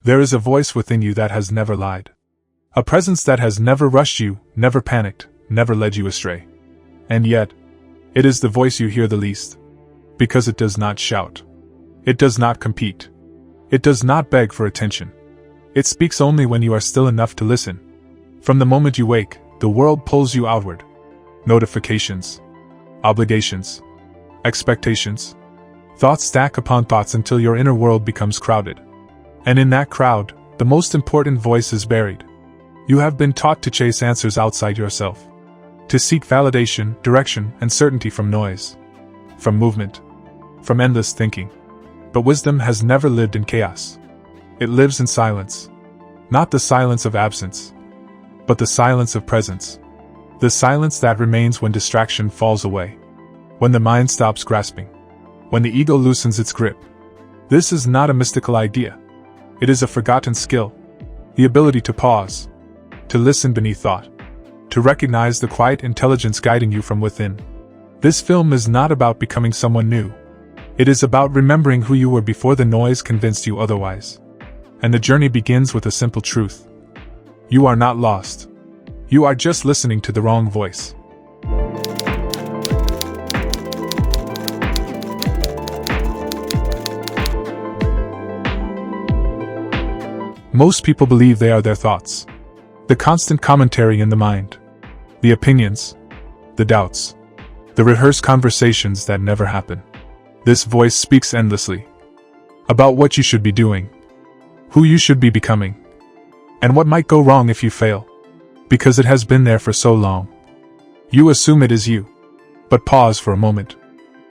There is a voice within you that has never lied. A presence that has never rushed you, never panicked, never led you astray. And yet, it is the voice you hear the least. Because it does not shout. It does not compete. It does not beg for attention. It speaks only when you are still enough to listen. From the moment you wake, the world pulls you outward. Notifications. Obligations. Expectations. Thoughts stack upon thoughts until your inner world becomes crowded. And in that crowd, the most important voice is buried. You have been taught to chase answers outside yourself. To seek validation, direction, and certainty from noise. From movement. From endless thinking. But wisdom has never lived in chaos. It lives in silence. Not the silence of absence, but the silence of presence. The silence that remains when distraction falls away. When the mind stops grasping. When the ego loosens its grip. This is not a mystical idea. It is a forgotten skill. The ability to pause. To listen beneath thought. To recognize the quiet intelligence guiding you from within. This film is not about becoming someone new. It is about remembering who you were before the noise convinced you otherwise. And the journey begins with a simple truth. You are not lost. You are just listening to the wrong voice. Most people believe they are their thoughts. The constant commentary in the mind. The opinions. The doubts. The rehearsed conversations that never happen. This voice speaks endlessly. About what you should be doing. Who you should be becoming. And what might go wrong if you fail. Because it has been there for so long. You assume it is you. But pause for a moment.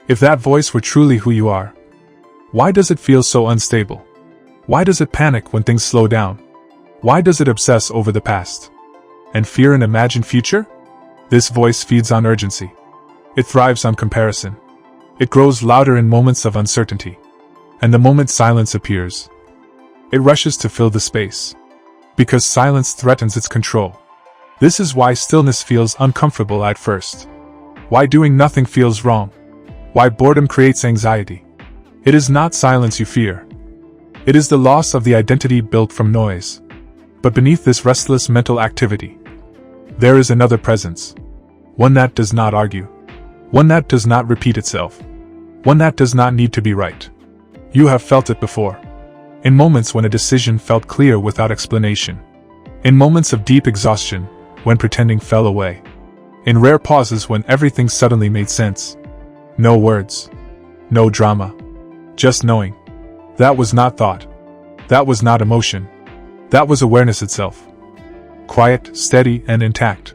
If that voice were truly who you are, why does it feel so unstable? Why does it panic when things slow down? Why does it obsess over the past? And fear an imagined future? This voice feeds on urgency. It thrives on comparison. It grows louder in moments of uncertainty. And the moment silence appears, it rushes to fill the space. Because silence threatens its control. This is why stillness feels uncomfortable at first. Why doing nothing feels wrong. Why boredom creates anxiety. It is not silence you fear. It is the loss of the identity built from noise. But beneath this restless mental activity, there is another presence. One that does not argue. One that does not repeat itself. One that does not need to be right. You have felt it before. In moments when a decision felt clear without explanation. In moments of deep exhaustion, when pretending fell away. In rare pauses when everything suddenly made sense. No words. No drama. Just knowing. That was not thought. That was not emotion. That was awareness itself. Quiet, steady, and intact.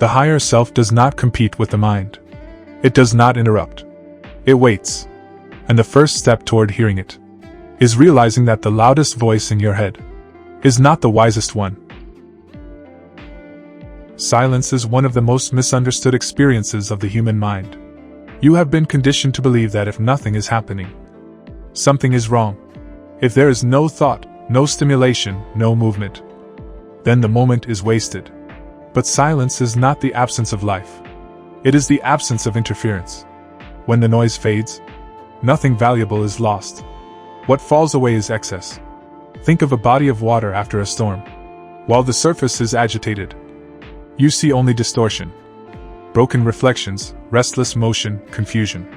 The higher self does not compete with the mind. It does not interrupt. It waits. And the first step toward hearing it is realizing that the loudest voice in your head is not the wisest one. Silence is one of the most misunderstood experiences of the human mind. You have been conditioned to believe that if nothing is happening, something is wrong. If there is no thought, no stimulation, no movement, then the moment is wasted. But silence is not the absence of life. It is the absence of interference. When the noise fades, nothing valuable is lost. What falls away is excess. Think of a body of water after a storm. While the surface is agitated, you see only distortion, broken reflections, restless motion, confusion.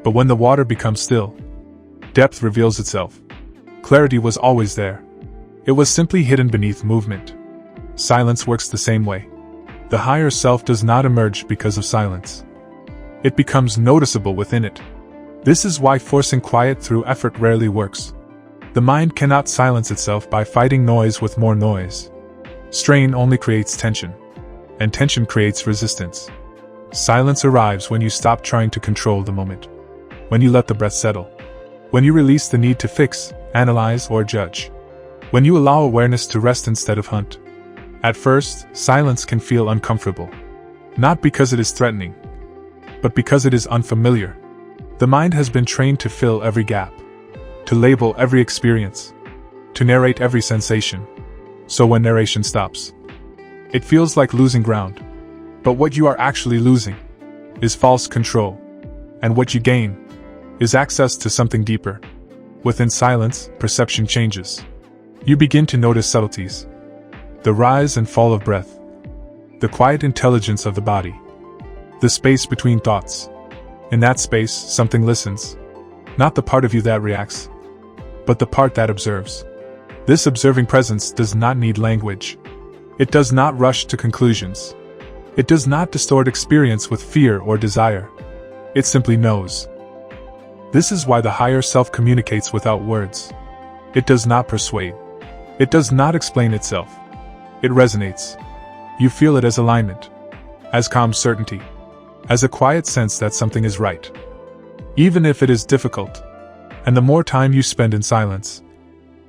But when the water becomes still, depth reveals itself. Clarity was always there. It was simply hidden beneath movement. Silence works the same way. The higher self does not emerge because of silence. It becomes noticeable within it. This is why forcing quiet through effort rarely works. The mind cannot silence itself by fighting noise with more noise. Strain only creates tension. And tension creates resistance. Silence arrives when you stop trying to control the moment. When you let the breath settle. When you release the need to fix, analyze, or judge. When you allow awareness to rest instead of hunt. At first, silence can feel uncomfortable. Not because it is threatening, but because it is unfamiliar. The mind has been trained to fill every gap, to label every experience, to narrate every sensation. So when narration stops, it feels like losing ground. But what you are actually losing is false control. And what you gain is access to something deeper. Within silence, perception changes. You begin to notice subtleties. The rise and fall of breath. The quiet intelligence of the body. The space between thoughts. In that space, something listens. Not the part of you that reacts, but the part that observes. This observing presence does not need language. It does not rush to conclusions. It does not distort experience with fear or desire. It simply knows. This is why the higher self communicates without words. It does not persuade. It does not explain itself. It resonates. You feel it as alignment, as calm certainty, as a quiet sense that something is right, even if it is difficult. And the more time you spend in silence,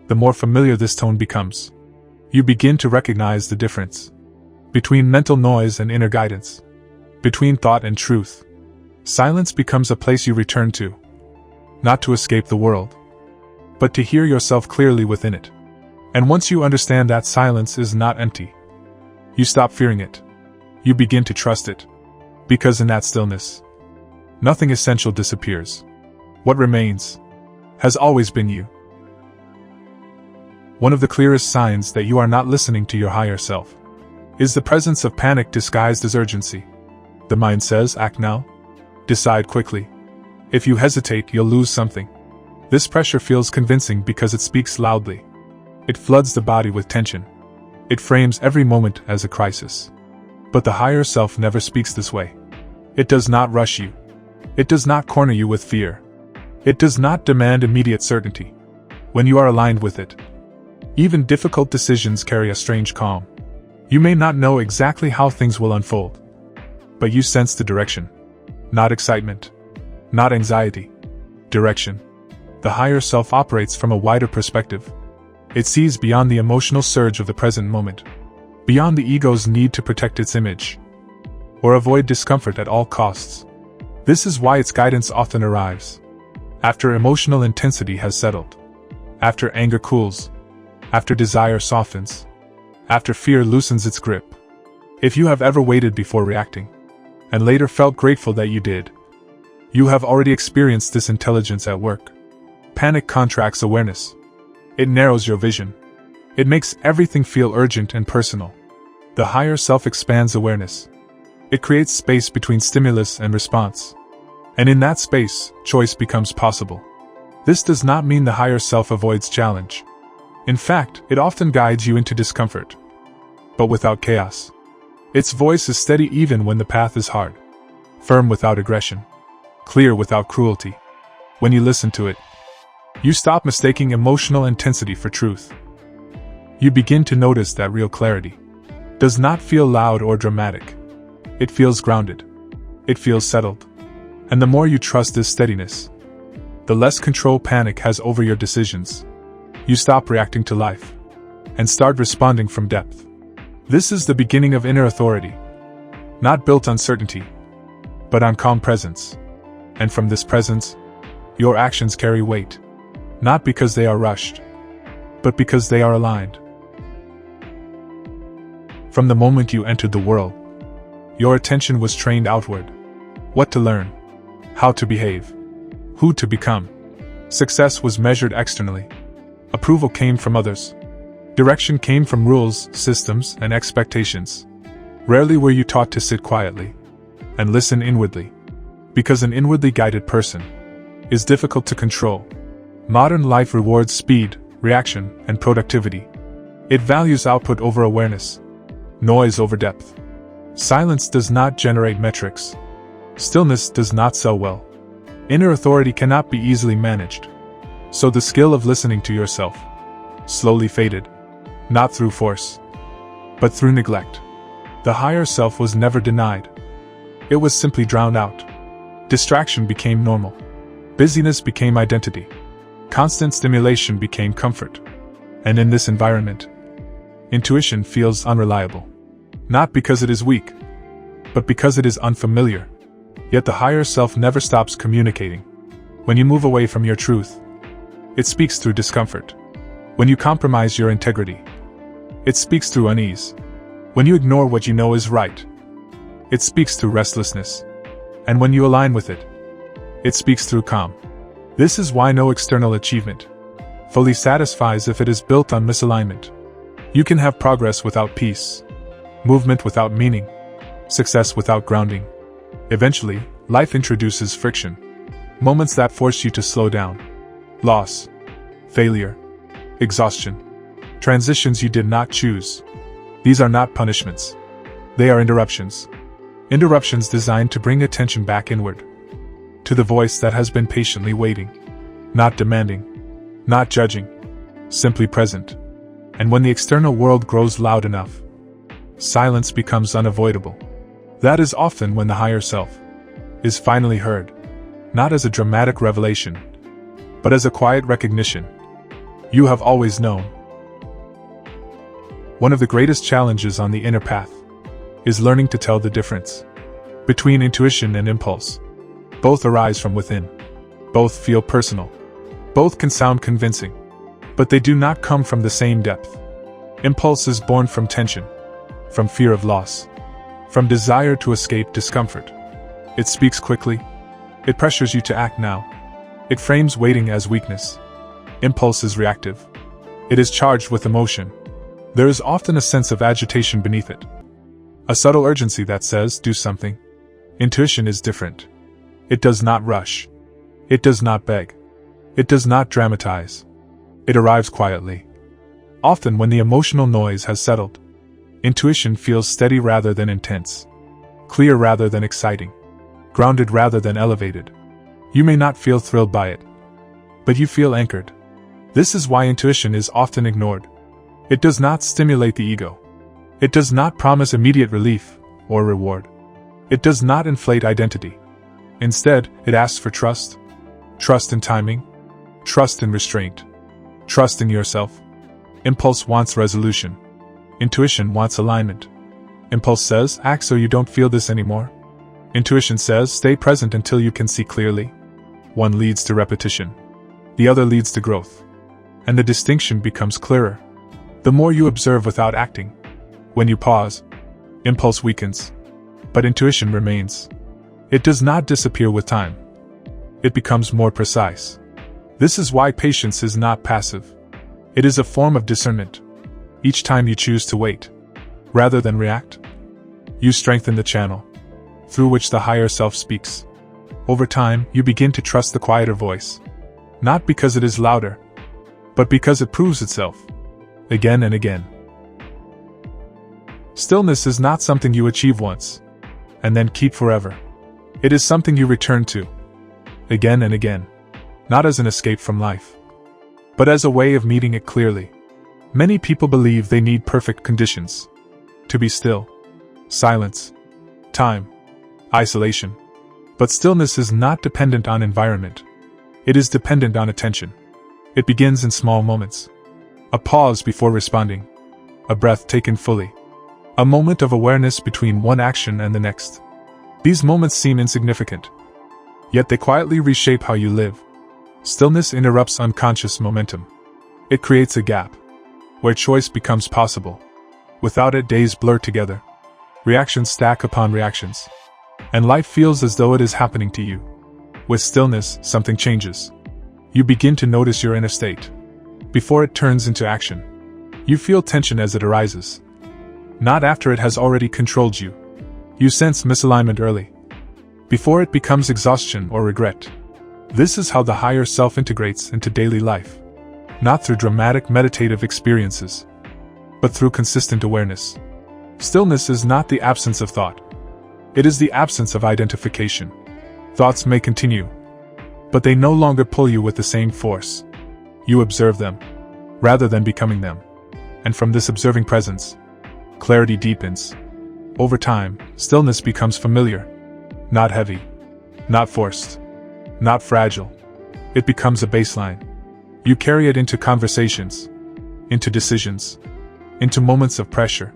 the more familiar this tone becomes. You begin to recognize the difference between mental noise and inner guidance, between thought and truth. Silence becomes a place you return to, not to escape the world, but to hear yourself clearly within it. And once you understand that silence is not empty, you stop fearing it. You begin to trust it. Because in that stillness, nothing essential disappears. What remains has always been you. One of the clearest signs that you are not listening to your higher self is the presence of panic disguised as urgency. The mind says, act now. Decide quickly. If you hesitate, you'll lose something. This pressure feels convincing because it speaks loudly. It floods the body with tension. It frames every moment as a crisis. But the higher self never speaks this way. It does not rush you. It does not corner you with fear. It does not demand immediate certainty. When you are aligned with it, even difficult decisions carry a strange calm. You may not know exactly how things will unfold, but you sense the direction. Not excitement. Not anxiety. Direction. The higher self operates from a wider perspective. It sees beyond the emotional surge of the present moment, beyond the ego's need to protect its image, or avoid discomfort at all costs. This is why its guidance often arrives after emotional intensity has settled, after anger cools, after desire softens, after fear loosens its grip. If you have ever waited before reacting, and later felt grateful that you did, you have already experienced this intelligence at work. Panic contracts awareness. It narrows your vision. It makes everything feel urgent and personal. The higher self expands awareness. It creates space between stimulus and response. And in that space, choice becomes possible. This does not mean the higher self avoids challenge. In fact, it often guides you into discomfort, but without chaos. Its voice is steady even when the path is hard, firm without aggression, clear without cruelty. When you listen to it, you stop mistaking emotional intensity for truth. You begin to notice that real clarity does not feel loud or dramatic. It feels grounded. It feels settled. And the more you trust this steadiness, the less control panic has over your decisions. You stop reacting to life and start responding from depth. This is the beginning of inner authority, not built on certainty, but on calm presence. And from this presence, your actions carry weight, not because they are rushed, but because they are aligned. From the moment you entered the world, your attention was trained outward. What to learn, how to behave, who to become. Success was measured externally. Approval came from others. Direction came from rules, systems, and expectations. Rarely were you taught to sit quietly and listen inwardly, because an inwardly guided person is difficult to control. Modern life rewards speed, reaction, and productivity. It values output over awareness, noise over depth. Silence does not generate metrics. Stillness does not sell well. Inner authority cannot be easily managed. So the skill of listening to yourself slowly faded, not through force, but through neglect. The higher self was never denied. It was simply drowned out. Distraction became normal. Busyness became identity. Constant stimulation became comfort. And in this environment, intuition feels unreliable. Not because it is weak, but because it is unfamiliar. Yet the higher self never stops communicating. When you move away from your truth, it speaks through discomfort. When you compromise your integrity, it speaks through unease. When you ignore what you know is right, it speaks through restlessness. And when you align with it, it speaks through calm. This is why no external achievement, fully satisfies if it is built on misalignment. You can have progress without peace, movement without meaning, success without grounding. Eventually, life introduces friction, moments that force you to slow down. Loss, failure, exhaustion, transitions you did not choose. These are not punishments. They are interruptions. Interruptions designed to bring attention back inward, to the voice that has been patiently waiting, not demanding, not judging, simply present. And when the external world grows loud enough, silence becomes unavoidable. That is often when the higher self is finally heard, not as a dramatic revelation, but as a quiet recognition. You have always known. One of the greatest challenges on the inner path is learning to tell the difference between intuition and impulse. Both arise from within. Both feel personal. Both can sound convincing, but they do not come from the same depth. Impulse is born from tension, from fear of loss, from desire to escape discomfort. It speaks quickly. It pressures you to act now. It frames waiting as weakness. Impulse is reactive. It is charged with emotion. There is often a sense of agitation beneath it, a subtle urgency that says, do something. Intuition is different. It does not rush. It does not beg. It does not dramatize. It arrives quietly. Often when the emotional noise has settled, intuition feels steady rather than intense, clear rather than exciting, grounded rather than elevated. You may not feel thrilled by it, but you feel anchored. This is why intuition is often ignored. It does not stimulate the ego. It does not promise immediate relief or reward. It does not inflate identity. Instead, it asks for trust. Trust in timing. Trust in restraint. Trust in yourself. Impulse wants resolution. Intuition wants alignment. Impulse says, act so you don't feel this anymore. Intuition says, stay present until you can see clearly. One leads to repetition. The other leads to growth. And the distinction becomes clearer the more you observe without acting. When you pause, impulse weakens, but intuition remains. It does not disappear with time. It becomes more precise. This is why patience is not passive. It is a form of discernment. Each time you choose to wait, rather than react, you strengthen the channel through which the higher self speaks. Over time, you begin to trust the quieter voice, not because it is louder, but because it proves itself, again and again. Stillness is not something you achieve once, and then keep forever. It is something you return to, again and again, not as an escape from life, but as a way of meeting it clearly. Many people believe they need perfect conditions to be still: silence, time, isolation. But stillness is not dependent on environment. It is dependent on attention. It begins in small moments. A pause before responding. A breath taken fully. A moment of awareness between one action and the next. These moments seem insignificant, yet they quietly reshape how you live. Stillness interrupts unconscious momentum. It creates a gap where choice becomes possible. Without it, days blur together. Reactions stack upon reactions, and life feels as though it is happening to you. With stillness, something changes. You begin to notice your inner state before it turns into action. You feel tension as it arises, not after it has already controlled you. You sense misalignment early, before it becomes exhaustion or regret. This is how the higher self integrates into daily life, not through dramatic meditative experiences, but through consistent awareness. Stillness is not the absence of thought. It is the absence of identification. Thoughts may continue, but they no longer pull you with the same force. You observe them, rather than becoming them. And from this observing presence, clarity deepens. Over time, stillness becomes familiar. Not heavy, not forced, not fragile. It becomes a baseline. You carry it into conversations, into decisions, into moments of pressure.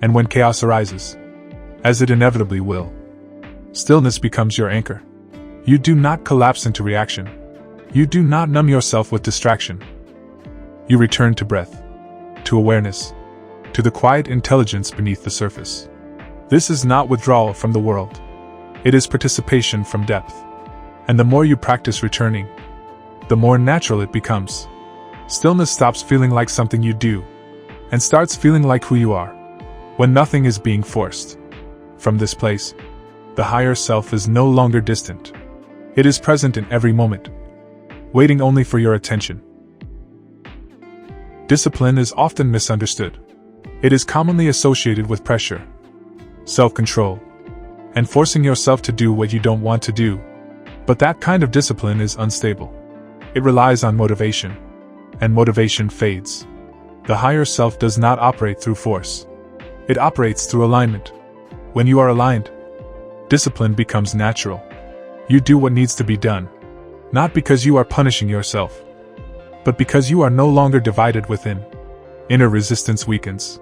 And when chaos arises, as it inevitably will, stillness becomes your anchor. You do not collapse into reaction. You do not numb yourself with distraction. You return to breath, to awareness, to the quiet intelligence beneath the surface. This is not withdrawal from the world. It is participation from depth. And the more you practice returning, the more natural it becomes. Stillness stops feeling like something you do and starts feeling like who you are, when nothing is being forced. From this place, the higher self is no longer distant. It is present in every moment, waiting only for your attention. Discipline is often misunderstood. It is commonly associated with pressure, self-control, and forcing yourself to do what you don't want to do. But that kind of discipline is unstable. It relies on motivation, and motivation fades. The higher self does not operate through force. It operates through alignment. When you are aligned, discipline becomes natural. You do what needs to be done, not because you are punishing yourself, but because you are no longer divided within. Inner resistance weakens.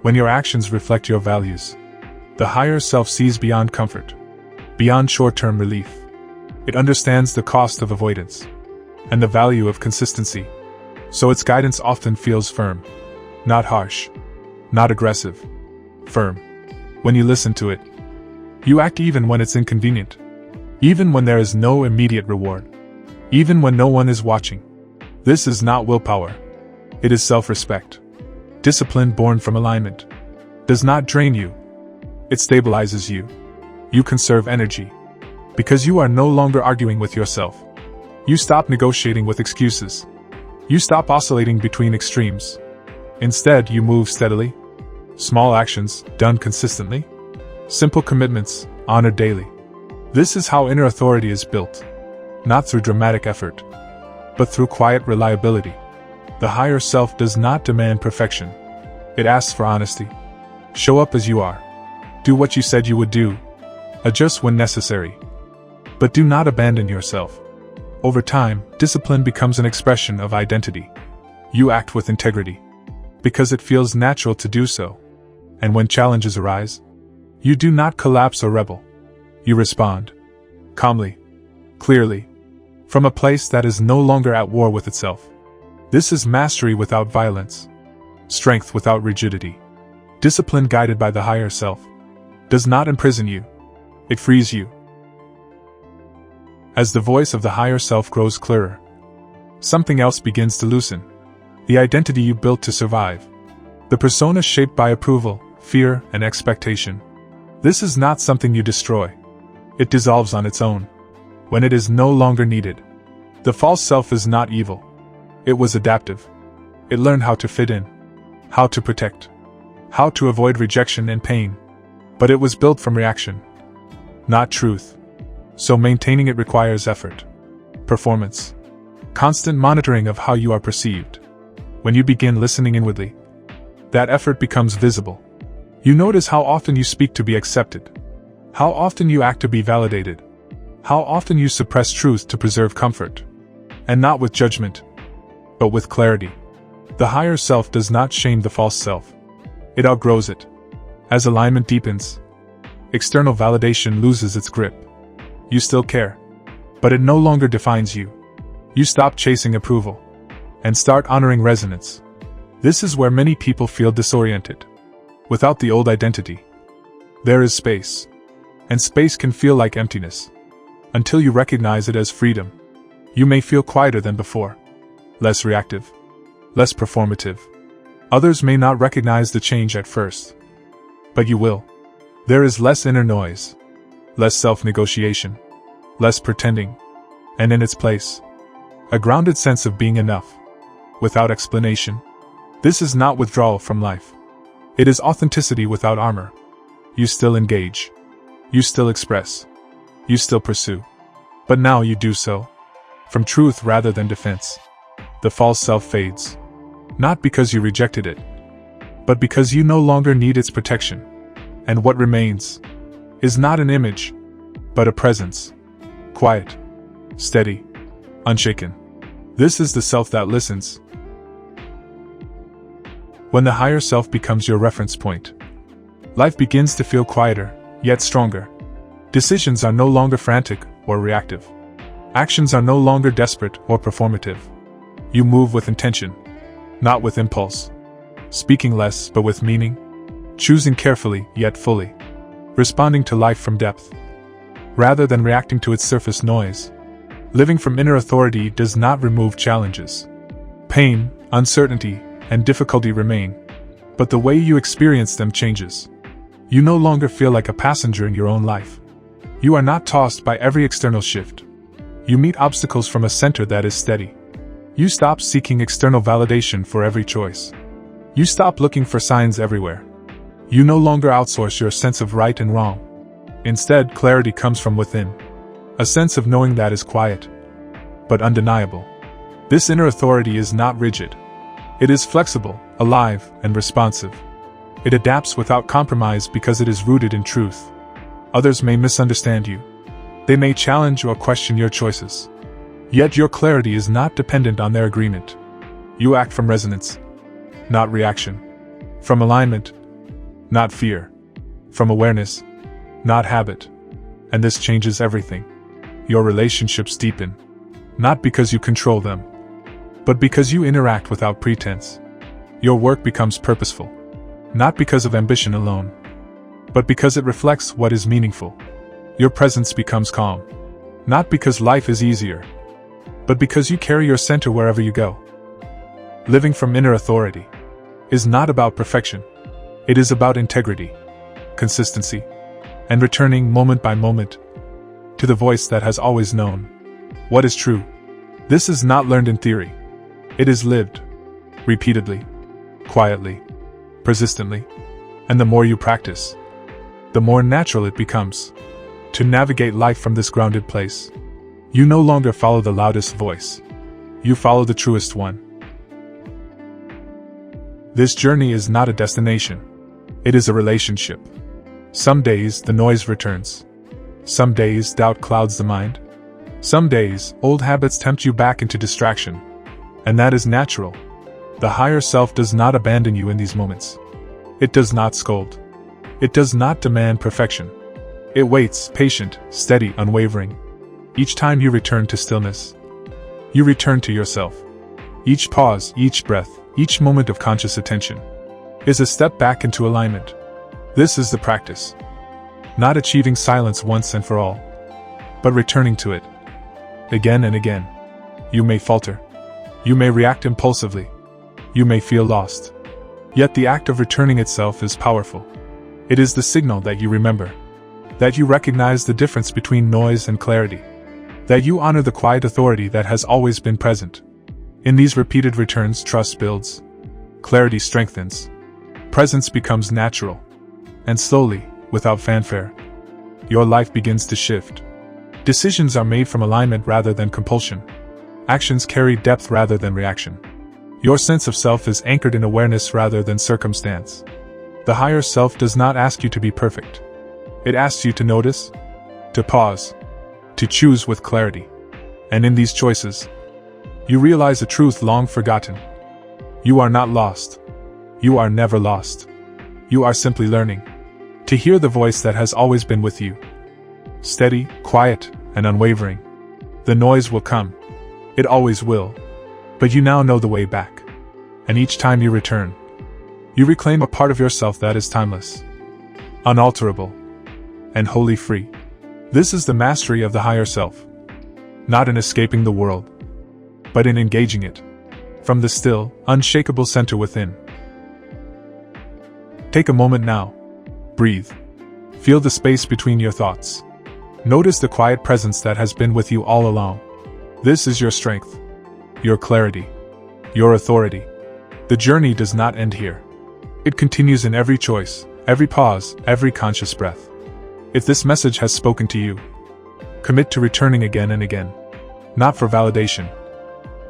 When your actions reflect your values, the higher self sees beyond comfort, beyond short-term relief. It understands the cost of avoidance and the value of consistency, so its guidance often feels firm, not harsh, not aggressive, firm. When you listen to it, you act even when it's inconvenient, even when there is no immediate reward, even when no one is watching. This is not willpower. It is self-respect. Discipline born from alignment does not drain you. It stabilizes you. You conserve energy because you are no longer arguing with yourself. You stop negotiating with excuses. You stop oscillating between extremes. Instead, you move steadily. Small actions, done consistently. Simple commitments, honored daily. This is how inner authority is built. Not through dramatic effort, but through quiet reliability. The higher self does not demand perfection. It asks for honesty. Show up as you are. Do what you said you would do. Adjust when necessary. But do not abandon yourself. Over time, discipline becomes an expression of identity. You act with integrity because it feels natural to do so. And when challenges arise, you do not collapse or rebel. You respond calmly, clearly, from a place that is no longer at war with itself. This is mastery without violence, strength without rigidity. Discipline guided by the higher self does not imprison you, it frees you. As the voice of the higher self grows clearer, something else begins to loosen. The identity you built to survive. The persona shaped by approval, fear, and expectation. This is not something you destroy. It dissolves on its own when it is no longer needed. The false self is not evil. It was adaptive. It learned how to fit in, how to protect, how to avoid rejection and pain. But it was built from reaction, not truth. So maintaining it requires effort, performance, constant monitoring of how you are perceived. When you begin listening inwardly, that effort becomes visible. You notice how often you speak to be accepted, how often you act to be validated, how often you suppress truth to preserve comfort. And not with judgment, but with clarity. The higher self does not shame the false self. It outgrows it. As alignment deepens, external validation loses its grip. You still care, but it no longer defines you. You stop chasing approval and start honoring resonance. This is where many people feel disoriented. Without the old identity, there is space, and space can feel like emptiness. Until you recognize it as freedom, you may feel quieter than before, less reactive, less performative. Others may not recognize the change at first, but you will. There is less inner noise, less self-negotiation, less pretending, and in its place, a grounded sense of being enough, without explanation. This is not withdrawal from life. It is authenticity without armor. You still engage. You still express. You still pursue. But now you do so from truth rather than defense. The false self fades, not because you rejected it, but because you no longer need its protection. And what remains is not an image, but a presence. Quiet, steady, unshaken. This is the self that listens. When the higher self becomes your reference point, life begins to feel quieter, yet stronger. Decisions are no longer frantic or reactive. Actions are no longer desperate or performative. You move with intention, not with impulse. Speaking less but with meaning. Choosing carefully yet fully. Responding to life from depth, rather than reacting to its surface noise. Living from inner authority does not remove challenges, Pain, uncertainty, and difficulty remain, but the way you experience them changes. You no longer feel like a passenger in your own life. You are not tossed by every external shift. You meet obstacles from a center that is steady. You stop seeking external validation for every choice. You stop looking for signs everywhere. You no longer outsource your sense of right and wrong. Instead, clarity comes from within. A sense of knowing that is quiet, but undeniable. This inner authority is not rigid. It is flexible, alive, and responsive. It adapts without compromise because it is rooted in truth. Others may misunderstand you. They may challenge or question your choices. Yet your clarity is not dependent on their agreement. You act from resonance, not reaction. From alignment, not fear. From awareness, not habit. And this changes everything. Your relationships deepen, not because you control them, but because you interact without pretense. Your work becomes purposeful, not because of ambition alone, but because it reflects what is meaningful. Your presence becomes calm, not because life is easier, but because you carry your center wherever you go. Living from inner authority is not about perfection. It is about integrity, consistency, and returning moment by moment to the voice that has always known what is true. This is not learned in theory. It is lived, repeatedly, quietly, persistently, and the more you practice, the more natural it becomes to navigate life from this grounded place. You no longer follow the loudest voice. You follow the truest one. This journey is not a destination. It is a relationship. Some days the noise returns. Some days doubt clouds the mind. Some days old habits tempt you back into distraction. And that is natural. The higher self does not abandon you in these moments. It does not scold. It does not demand perfection. It waits, patient, steady, unwavering. Each time you return to stillness, you return to yourself. Each pause, each breath, each moment of conscious attention is a step back into alignment. This is the practice. Not achieving silence once and for all, but returning to it again and again. You may falter. You may react impulsively. You may feel lost. Yet the act of returning itself is powerful. It is the signal that you remember, that you recognize the difference between noise and clarity, that you honor the quiet authority that has always been present. In these repeated returns, trust builds, clarity strengthens, presence becomes natural, and slowly, without fanfare, your life begins to shift. Decisions are made from alignment rather than compulsion. Actions carry depth rather than reaction. Your sense of self is anchored in awareness rather than circumstance. The higher self does not ask you to be perfect. It asks you to notice, to pause, to choose with clarity. And in these choices, you realize a truth long forgotten. You are not lost. You are never lost. You are simply learning to hear the voice that has always been with you. Steady, quiet, and unwavering. The noise will come. It always will. But you now know the way back. And each time you return, you reclaim a part of yourself that is timeless, unalterable, and wholly free. This is the mastery of the higher self. Not in escaping the world, but in engaging it from the still, unshakable center within. Take a moment now. Breathe. Feel the space between your thoughts. Notice the quiet presence that has been with you all along. This is your strength, your clarity, your authority. The journey does not end here. It continues in every choice, every pause, every conscious breath. If this message has spoken to you, commit to returning again and again. Not for validation,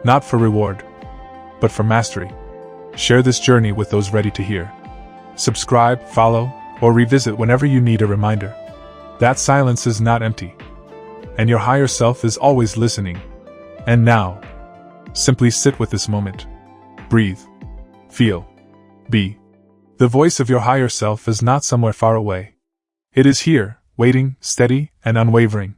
not for reward, but for mastery. Share this journey with those ready to hear. Subscribe, follow, or revisit whenever you need a reminder that silence is not empty, and your higher self is always listening. And now, simply sit with this moment. Breathe. Feel. Be. The voice of your higher self is not somewhere far away. It is here, waiting, steady, and unwavering.